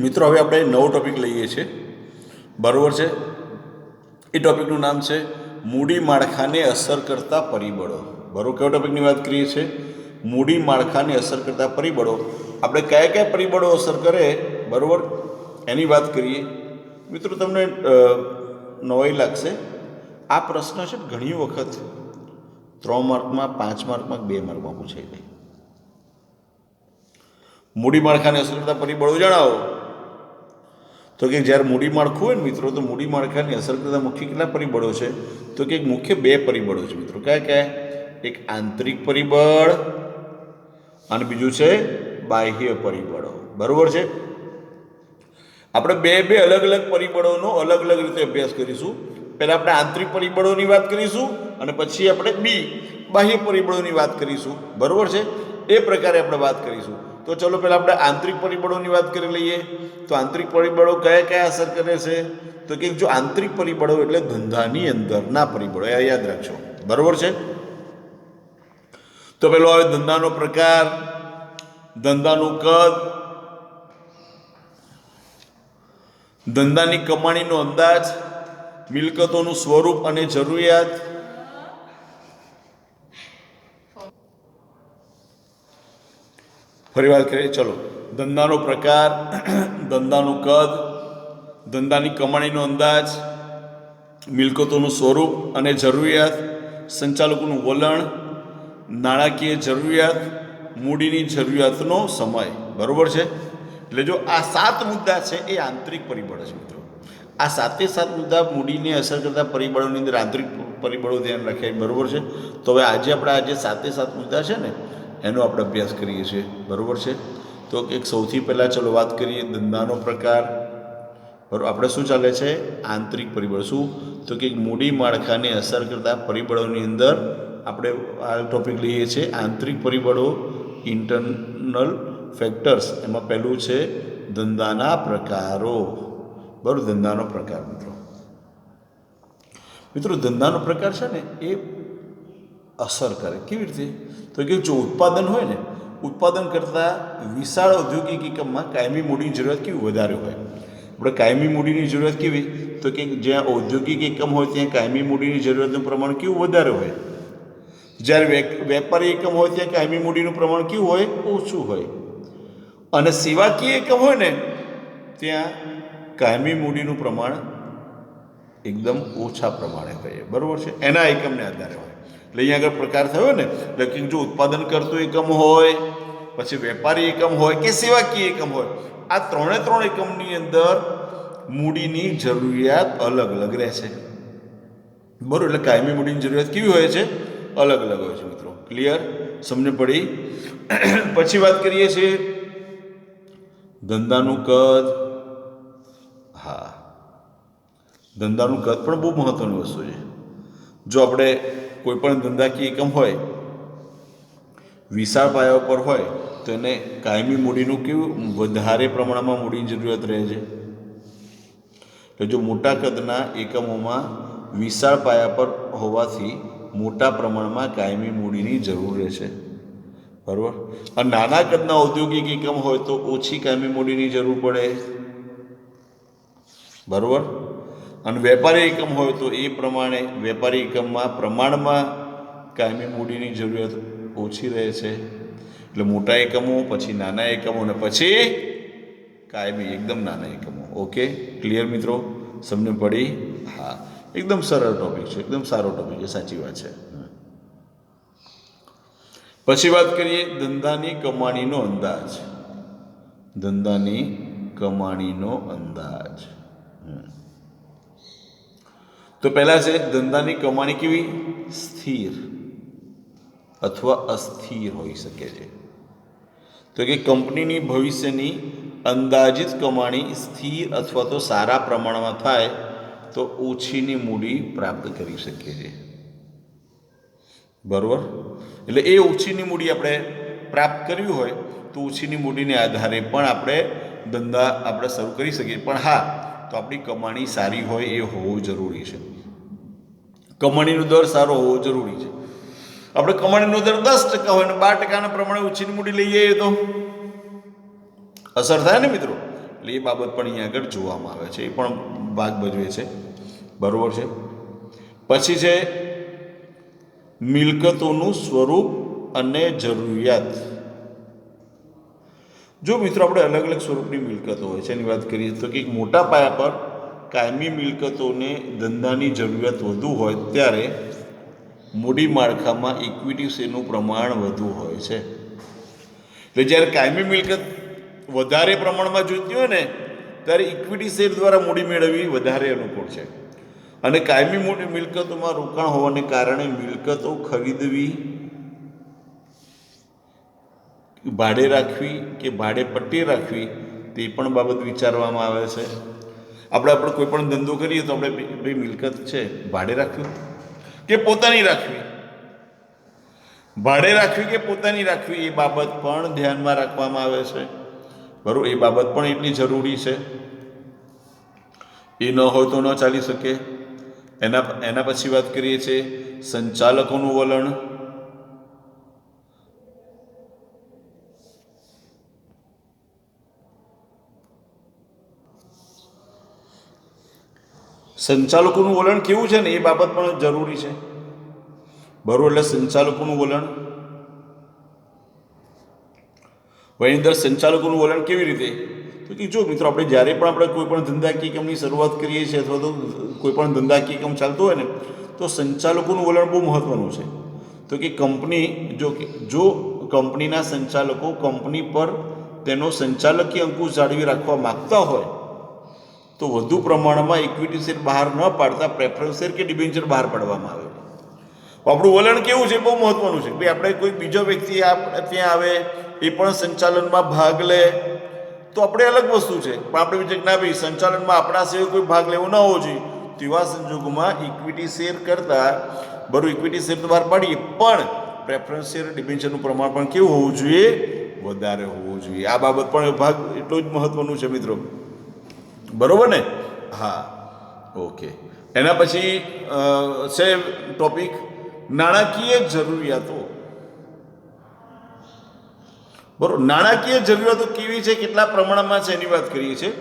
મિત્રો હવે આપણે નવો ટોપિક લઈએ છીએ, બરાબર છે. એ ટોપિકનું નામ છે મૂડી માળખાને અસર કરતા પરિબળો. બરાબર, કયો ટોપિકની વાત કરીએ છીએ? મૂડી માળખાને અસર કરતા પરિબળો. આપણે કયા કયા પરિબળો અસર કરે, બરાબર, એની વાત કરીએ. મિત્રો તમને નવાઈ લાગશે, આ પ્રશ્ન છે ઘણી વખત 3 માર્કમાં, 5 માર્કમાં, 2 માર્કમાં પૂછાઈ જાય. મૂડી માળખાને અસર કરતા પરિબળો જણાવો. તો કે જ્યારે મૂડી માળખું હોય ને મિત્રો, તો મૂડી માળખાને અસર કરતા મુખ્ય કેટલા પરિબળો છે? તો કે મુખ્ય 2 પરિબળો છે મિત્રો. કયા કયા? એક આંતરિક પરિબળ અને બીજું છે બાહ્ય પરિબળો. બરાબર છે. આપણે બે અલગ અલગ પરિબળોનો અલગ અલગ રીતે અભ્યાસ કરીશું. પહેલાં આપણે આંતરિક પરિબળોની વાત કરીશું અને પછી આપણે બાહ્ય પરિબળોની વાત કરીશું. બરાબર છે. એ પ્રકારે આપણે વાત કરીશું. તો ચલો પહેલાં આપણે આંતરિક પરિબળોની વાત કરી લઈએ. તો આંતરિક પરિબળો કયા કયા અસર કરે છે? તો કે જો આંતરિક પરિબળો એટલે ધંધાની અંદરના પરિબળો, એ યાદ રાખજો. બરાબર છે. તો પેલો આવે ધંધાનો પ્રકાર, ધંધાનું કદ, ધંધાની કમાણીનો અંદાજ, મિલકતોનું સ્વરૂપ અને જરૂરિયાત, ફરી વાત કરીએ. ચલો, ધંધાનો પ્રકાર, ધંધાનું કદ, ધંધાની કમાણીનો અંદાજ, મિલકતોનું સ્વરૂપ અને જરૂરિયાત, સંચાલકોનું વલણ, નાણાકીય જરૂરિયાત, મૂડીની જરૂરિયાતનો સમય. બરાબર છે. એટલે જો આ 7 મુદ્દા છે એ આંતરિક પરિબળો છે મિત્રો. આ 7 મુદ્દા મૂડીને અસર કરતા પરિબળોની અંદર આંતરિક પરિબળો ધ્યાન રાખ્યા. બરાબર છે. તો હવે આજે આપણે આ જે 7 મુદ્દા છે ને એનો આપણે અભ્યાસ કરીએ છીએ. બરાબર છે. તો એક સૌથી પહેલાં ચલો વાત કરીએ ધંધાનો પ્રકાર. બરાબર, આપણે શું ચાલે છે? આંતરિક પરિબળ. શું? તો કે મૂડી માળખાને અસર કરતા પરિબળોની અંદર આપણે આ ટોપિક લઈએ છીએ આંતરિક પરિબળો, ઇન્ટરનલ ફેક્ટર્સ. એમાં પહેલું છે ધંધાના પ્રકારો. બરાબર, ધંધાનો પ્રકાર. મિત્રો ધંધાનો પ્રકાર છે ને એ અસર કરે. કેવી રીતે? તો કે જો ઉત્પાદન હોય ને, ઉત્પાદન કરતાં વિશાળ ઔદ્યોગિક એકમમાં કાયમી મૂડીની જરૂરિયાત કેવી વધારે હોય. આપણે કાયમી મૂડીની જરૂરિયાત કેવી? તો કે જ્યાં ઔદ્યોગિક એકમ હોય ત્યાં કાયમી મૂડીની જરૂરિયાતનું પ્રમાણ કેવું? વધારે હોય. જ્યારે વેપારી એકમ હોય ત્યાં કાયમી મૂડીનું પ્રમાણ કેવું હોય? ઓછું હોય. અને સેવાકીય એકમ હોય ને ત્યાં કાયમી મૂડીનું પ્રમાણ એકદમ ઓછા પ્રમાણે હોય. બરાબર છે. એના એકમને આધારે હોય. એટલે અહીંયા આગળ પ્રકાર થયો ને, એટલે કે જો ઉત્પાદન કરતું એકમ હોય, પછી વેપારી એકમ હોય કે સેવાકીય એકમ હોય, આ 3 એકમની અંદર મૂડીની જરૂરિયાત અલગ અલગ રહેશે. બરાબર, એટલે કાયમી મૂડીની જરૂરિયાત કેવી હોય છે? અલગ અલગ હોય છે મિત્રો. ક્લિયર? સમજ પડી? પછી વાત કરીએ છીએ ધંધાનું કદ. હા, ધંધાનું કદ પણ બહુ મહત્વની વસ્તુ છે. જો આપણે કોઈ પણ ધંધાકીય એકમ હોય, વિશાળ પાયા ઉપર હોય, તો એને કાયમી મૂડીનું કેવું? વધારે પ્રમાણમાં મૂડીની જરૂરિયાત રહે છે. એટલે જો મોટા કદના એકમોમાં વિશાળ પાયા પર હોવાથી મોટા પ્રમાણમાં કાયમી મૂડીની જરૂર રહે છે. બરાબર. અને નાના કદના ઔદ્યોગિક એકમ હોય તો ઓછી કાયમી મૂડીની જરૂર પડે. બરાબર. અને વેપારી એકમ હોય તો એ પ્રમાણે વેપારી એકમમાં પ્રમાણમાં કાયમી મૂડીની જરૂરિયાત ઓછી રહે છે. એટલે મોટા એકમો, પછી નાના એકમો અને પછી કાયમી એકદમ નાના એકમો. ઓકે, ક્લિયર મિત્રો? સમજ પડી? હા, એકદમ સરળ ટોપિક છે, એકદમ સારો ટોપિક છે. સાચી વાત છે. પછી વાત કરીએ ધંધાની કમાણીનો અંદાજ. ધંધાની કમાણીનો અંદાજ. તો પહેલા છે ધંધાની કમાણી કેવી? સ્થિર અથવા અસ્થિર હોઈ શકે છે. તો કે કંપનીની ભવિષ્યની અંદાજિત કમાણી સ્થિર અથવા તો સારા પ્રમાણમાં થાય તો ઓછીની મૂડી પ્રાપ્ત કરી શકીએ છીએ. બરાબર. એટલે એ ઓછીની મૂડી આપણે પ્રાપ્ત કરવી હોય તો ઓછીની મૂડીને આધારે પણ આપણે ધંધા આપણે શરૂ કરી શકીએ. પણ હા, તો આપણી કમાણી સારી હોય એ હોવું જરૂરી છે. કમાણીનો દર સારો હોવો જરૂરી છે. આપણે કમાણીનો દર 10% હોય ને 12% પ્રમાણે ઓછીની મૂડી લઈ જઈએ તો અસર થાય ને મિત્રો. એટલે એ બાબત પણ અહીંયા આગળ જોવામાં આવે છે, એ પણ ભાગ ભજવે છે, બરાબર છે. પછી છે મિલકતોનું સ્વરૂપ અને જરૂરિયાત. જો મિત્રો આપણે અલગ અલગ સ્વરૂપની મિલકતો હોય છે એની વાત કરીએ તો કે મોટા પાયા પર કાયમી મિલકતોને ધંધાની જરૂરિયાત વધુ હોય ત્યારે મૂડી માળખામાં ઇક્વિટી શેરનું પ્રમાણ વધુ હોય છે. એટલે જ્યારે કાયમી મિલકત વધારે પ્રમાણમાં જોઈતી હોય ને ત્યારે ઇક્વિટી શેર દ્વારા મૂડી મેળવવી વધારે અનુકૂળ છે. અને કાયમી મૂડી મિલકતોમાં રોકાણ હોવાને કારણે મિલકતો ખરીદવી, ભાડે રાખવી કે ભાડે પટ્ટી રાખવી તે પણ બાબત વિચારવામાં આવે છે. આપણે કોઈ પણ ધંધો કરીએ તો આપણે ભાઈ મિલકત છે ભાડે રાખવી કે પોતાની રાખવી, ભાડે રાખવી કે પોતાની રાખવી એ બાબત પણ ધ્યાનમાં રાખવામાં આવે છે, બરાબર. એ બાબત પણ એટલી જરૂરી છે, એ ન હોય તો ન ચાલી શકે. એના પછી વાત કરીએ છીએ સંચાલકોનું વલણ. સંચાલકોનું વલણ કેવું છે ને એ બાબત પણ જરૂરી છે, બરાબર. એટલે સંચાલકોનું વલણ, એની અંદર સંચાલકોનું વલણ કેવી રીતે? તો કે જો મિત્રો આપણે જ્યારે પણ આપણે કોઈ પણ ધંધાકીય કામની શરૂઆત કરીએ છીએ અથવા તો કોઈ પણ ધંધાકીય કામ ચાલતું હોય ને તો સંચાલકોનું વલણ બહુ મહત્ત્વનું છે. તો કે કંપની જો કંપનીના સંચાલકો કંપની પર તેનો સંચાલકીય અંકુશ જાળવી રાખવા માગતા હોય તો વધુ પ્રમાણમાં ઇક્વિટી શેર બહાર ન પાડતા પ્રેફરન્સ શેર કે ડિબેન્ચર બહાર પાડવામાં આવે. આપણું વલણ કેવું છે બહુ મહત્વનું છે. ભાઈ આપણે કોઈ બીજો વ્યક્તિ ત્યાં આવે એ પણ સંચાલનમાં ભાગ લે તો આપણે અલગ વસ્તુ છે, પણ આપણે વિચાર ના ભાઈ સંચાલનમાં આપણા સિવાય કોઈ ભાગ લેવો ન હોવો જોઈએ. તેવા સંજોગોમાં ઇક્વિટી શેર કરતાં બરાબર ઇક્વિટી શેર તો બહાર પાડીએ પણ પ્રેફરન્સ શેર ડિબેન્ચરનું પ્રમાણ પણ કેવું હોવું જોઈએ? વધારે હોવું જોઈએ. આ બાબત પણ ભાગ એટલો જ મહત્વનું છે મિત્રો, બરોબર ને? હા, ઓકે. એના પછી છે ટોપિક નાણાકીય જરૂરિયાતો. બરોબર, નાણાકીય જરૂરિયાતો કેવી છે, કેટલા પ્રમાણમાં છે એની વાત કરીએ છીએ.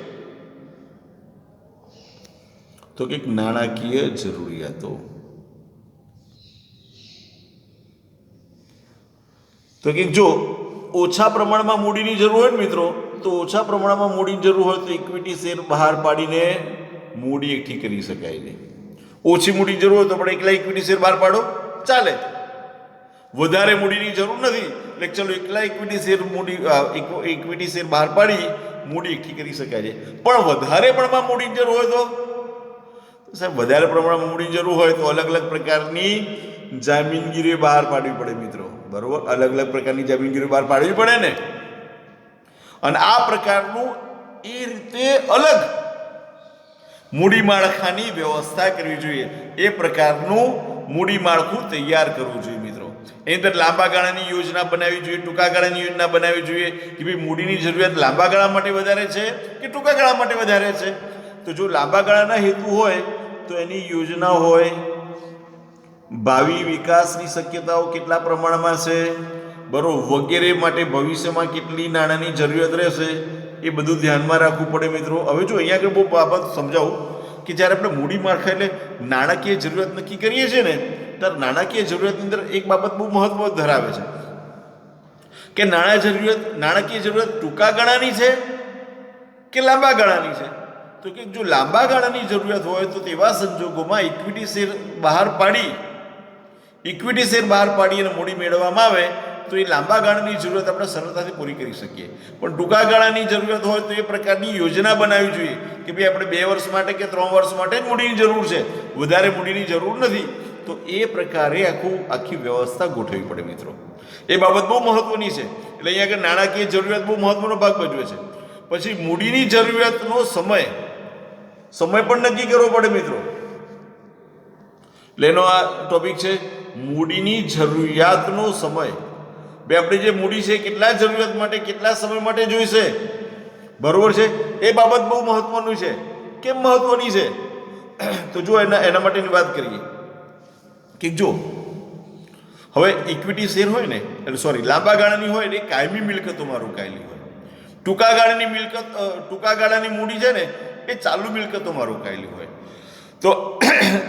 તો કે નાણાકીય જરૂરિયાતો તો કે જો ઓછા પ્રમાણમાં મૂડીની જરૂર હોય ને મિત્રો, તો ઓછા પ્રમાણમાં મૂડીની જરૂર હોય તો ઇક્વિટી શેર બહાર પાડીને મૂડી એકઠી કરી શકાય છે. ઓછી મૂડીની જરૂર હોય તો આપણે એકલા ઇક્વિટી શેર બહાર પાડો ચાલે. વધારે મૂડીની જરૂર નથી એટલે ચલો એકલા ઇક્વિટી શેર બહાર પાડી મૂડી એકઠી કરી શકાય છે. પણ વધારે પ્રમાણમાં મૂડીની જરૂર હોય તો સાહેબ વધારે પ્રમાણમાં મૂડીની જરૂર હોય તો અલગ અલગ પ્રકારની જામીનગીરી બહાર પાડવી પડે મિત્રો, બરોબર. અલગ અલગ પ્રકારની જામીનગીરી બહાર પાડવી પડે ને, અને આ પ્રકારનું એ રીતે અલગ મૂડી માળખાની વ્યવસ્થા કરવી જોઈએ. એ પ્રકારનું મૂડી માળખું તૈયાર કરવું જોઈએ મિત્રો. એની અંદર લાંબા ગાળાની યોજના બનાવવી જોઈએ, ટૂંકા ગાળાની યોજના બનાવવી જોઈએ કે ભાઈ મૂડીની જરૂરિયાત લાંબા ગાળા માટે વધારે છે કે ટૂંકા ગાળા માટે વધારે છે. તો જો લાંબા ગાળાના હેતુ હોય તો એની યોજના હોય, ભાવિ વિકાસની શક્યતાઓ કેટલા પ્રમાણમાં છે બરોબર વગેરે માટે ભવિષ્યમાં કેટલી નાણાંની જરૂરિયાત રહેશે એ બધું ધ્યાનમાં રાખવું પડે મિત્રો. હવે જો અહીંયા આગળ બહુ બાબત સમજાવું કે જ્યારે આપણે મૂડી માળખા એટલે નાણાકીય જરૂરિયાત નક્કી કરીએ છીએ ને ત્યારે નાણાકીય જરૂરિયાતની અંદર એક બાબત બહુ મહત્વ ધરાવે છે કે નાણાકીય જરૂરિયાત ટૂંકા ગાળાની છે કે લાંબા ગાળાની છે. તો કે જો લાંબા ગાળાની જરૂરિયાત હોય તો તેવા સંજોગોમાં ઇક્વિટી શેર બહાર પાડી અને મૂડી મેળવવામાં આવે તો એ લાંબા ગાળાની જરૂરિયાત આપણે સરળતાથી પૂરી કરી શકીએ. પણ ટૂંકા ગાળાની જરૂરિયાત હોય તો એ પ્રકારની યોજના બનાવવી જોઈએ કે ભાઈ આપણે 2 વર્ષ માટે કે 3 વર્ષ માટે જ મૂડીની જરૂર છે, વધારે મૂડીની જરૂર નથી. તો એ પ્રકારે આખી વ્યવસ્થા ગોઠવવી પડે મિત્રો. એ બાબત બહુ મહત્વની છે. એટલે અહીંયા આગળ નાણાકીય જરૂરિયાત બહુ મહત્વનો ભાગ ભજવે છે. પછી મૂડીની જરૂરિયાતનો સમય પણ નક્કી કરવો પડે મિત્રો. એટલે એનો આ ટોપિક છે મૂડીની જરૂરિયાતનો સમય. બે આપણે જે મૂડી છે કેટલા જરૂરિયાત માટે કેટલા સમય માટે જોઈશે, બરોબર છે, એ બાબત બહુ મહત્વનું છે. કેમ મહત્વની છે? તો જો એના માટેની વાત કરીએ કે જો હવે ઇક્વિટી શેર હોય ને એટલે લાંબા ગાળાની હોય એટલે કાયમી મિલકતોમાં રોકાયેલી હોય. ટૂંકા ગાળાની મૂડી છે ને એ ચાલુ મિલકતોમાં રોકાયેલી હોય. તો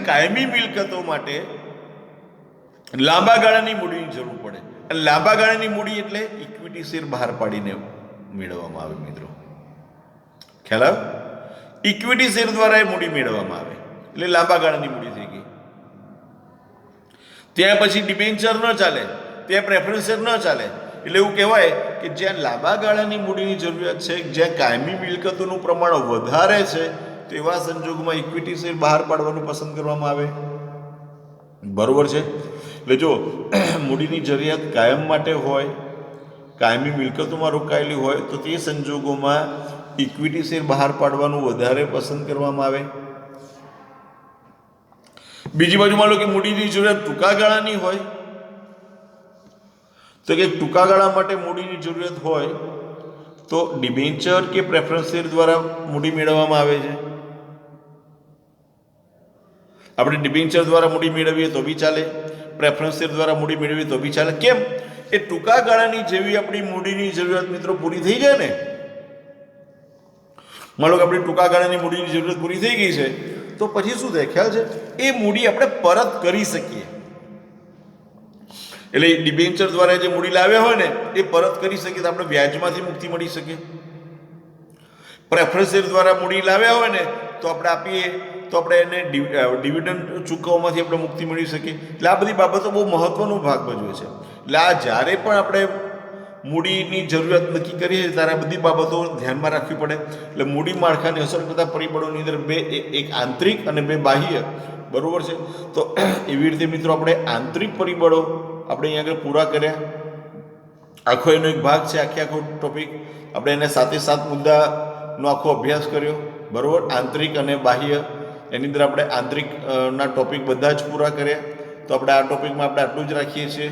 કાયમી મિલકતો માટે લાંબા ગાળાની મૂડીની જરૂર પડે. અને લાંબા ગાળાની મૂડી એટલે ઇક્વિટી શેર બહાર પાડીને મેળવવામાં આવે. મિત્રો ખ્યાલ આવે? ઇક્વિટી શેર દ્વારા એ મૂડી મેળવવામાં આવે એટલે લાંબા ગાળાની મૂડી થઈ ગઈ. ત્યાં પછી ડિબેન્ચર ન ચાલે, ત્યાં પ્રેફરન્સ શેર ન ચાલે. એટલે એવું કહેવાય કે જ્યાં લાંબા ગાળાની મૂડીની જરૂરિયાત છે, જ્યાં કાયમી મિલકતોનું પ્રમાણ વધારે છે, તેવા સંજોગોમાં ઇક્વિટી શેર બહાર પાડવાનું પસંદ કરવામાં આવે. બરોબર છે? એટલે જો મૂડીની જરૂરિયાત કાયમ માટે હોય, કાયમી મિલકતોમાં રોકાયેલી હોય, તો તે સંજોગોમાં ઇક્વિટી શેર બહાર પાડવાનું વધારે પસંદ કરવામાં આવે. બીજી બાજુ માનો કે મૂડીની જરૂરિયાત ટૂંકા ગાળાની હોય, તો કે ટૂંકા ગાળા માટે મૂડીની જરૂરિયાત હોય તો ડિબેન્ચર કે પ્રેફરન્સ શેર દ્વારા મૂડી મેળવવામાં આવે છે. આપણે ડિબેન્ચર દ્વારા મૂડી મેળવીએ તો બી ચાલે, પ્રેફરન્સ શેર દ્વારા મૂડી મેળવીએ તો બી ચાલે. કેમ? એ ટૂંકા ગાળાની જેવી આપણી મૂડીની જરૂરિયાત મિત્રો પૂરી થઈ જાય ને, માનો કે આપણી ટૂંકા ગાળાની મૂડીની જરૂરિયાત પૂરી થઈ ગઈ છે, તો પછી શું થાય ખ્યાલ છે? એ મૂડી આપણે પરત કરી શકીએ. એટલે ડિબેન્ચર દ્વારા જે મૂડી લાવ્યા હોય ને એ પરત કરી શકીએ તો આપણે વ્યાજમાંથી મુક્તિ મળી શકે. પ્રેફરન્સ શેર દ્વારા મૂડી લાવ્યા હોય ને તો આપણે આપીએ તો આપણે એને ડિવિડન્ડ ચૂકવવામાંથી આપણે મુક્તિ મળી શકે. એટલે આ બધી બાબતો બહુ મહત્વનો ભાગ ભજવે છે. એટલે આ જ્યારે પણ આપણે મૂડીની જરૂરિયાત નક્કી કરીએ છીએ ત્યારે આ બધી બાબતો ધ્યાનમાં રાખવી પડે. એટલે મૂડી માળખાને અસર કરતા પરિબળોની અંદર બે, એક આંતરિક અને બે બાહ્ય. બરોબર છે? તો એવી રીતે મિત્રો આપણે આંતરિક પરિબળો આપણે અહીંયા આગળ પૂરા કર્યા. આખો એનો એક ભાગ છે, આખો ટોપિક આપણે એને 7 મુદ્દાનો આખો અભ્યાસ કર્યો. બરાબર? આંતરિક અને બાહ્ય, એની અંદર આપણે આંતરિક ના ટોપિક બધા જ પૂરા કર્યા. તો આપણે આ ટોપિકમાં આપણે આટલું જ રાખીએ છીએ.